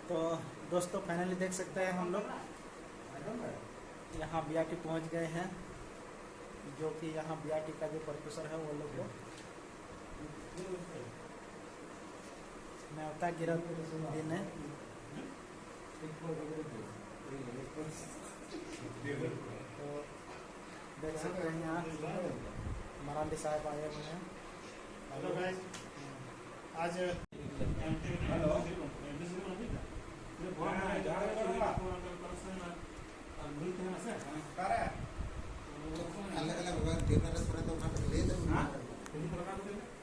तो दोस्तों फाइनली देख सकते हैं हम लोग यहाँ बीआरटी पहुँच गए हैं, जो कि यहाँ बीआरटी का जो प्रोफेसर है वो लोग को न्योता गिरफ्त देने तो देख सकते हैं यहाँ मरांडी साहब आए हुए हैं। हेलो गाइस, आज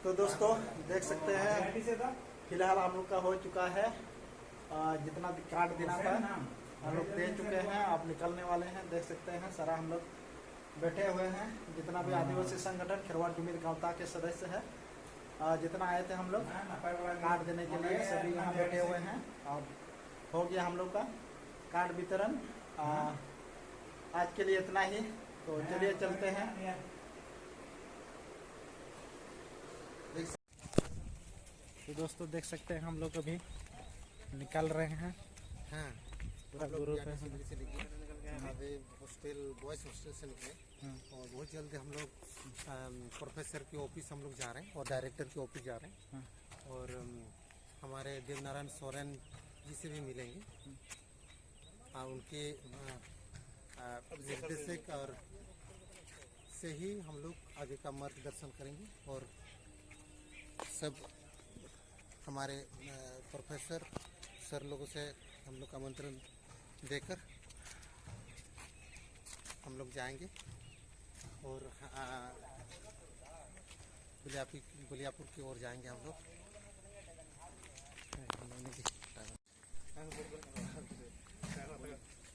तो दोस्तों देख सकते हैं फिलहाल हम लोग का हो चुका है, जितना भी कार्ड देना था हम लोग दे चुके हैं। अब निकलने वाले हैं। देख सकते हैं सारा हम लोग बैठे हुए हैं, जितना भी आदिवासी संगठन खेरवाड़ जुमिल गांवता के सदस्य है, जितना आए थे हम लोग कार्ड देने के लिए सभी यहाँ बैठे हुए हैं। और हो गया हम लोग का कार्ड वितरण। आज के लिए इतना ही, तो चलिए चलते हैं। तो दोस्तों देख सकते हैं हम लोग अभी निकल रहे हैं। हाँ, पूरा ग्रुप है। अभी हॉस्टल बॉयज़ हॉस्टल से निकले और बहुत जल्दी हम लोग प्रोफेसर की ऑफिस हम लोग जा रहे हैं और डायरेक्टर की ऑफिस जा रहे हैं और हमारे देवनारायण सोरेन जी से भी मिलेंगे। उनके निर्देशक और से ही हम लोग आगे का मार्गदर्शन करेंगे और सब हमारे प्रोफेसर सर लोगों से हम लोग आमंत्रण देकर हम लोग जाएंगे और बुलियापुर की ओर जाएंगे हम लोग।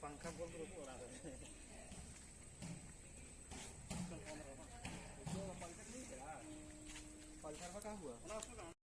पंखा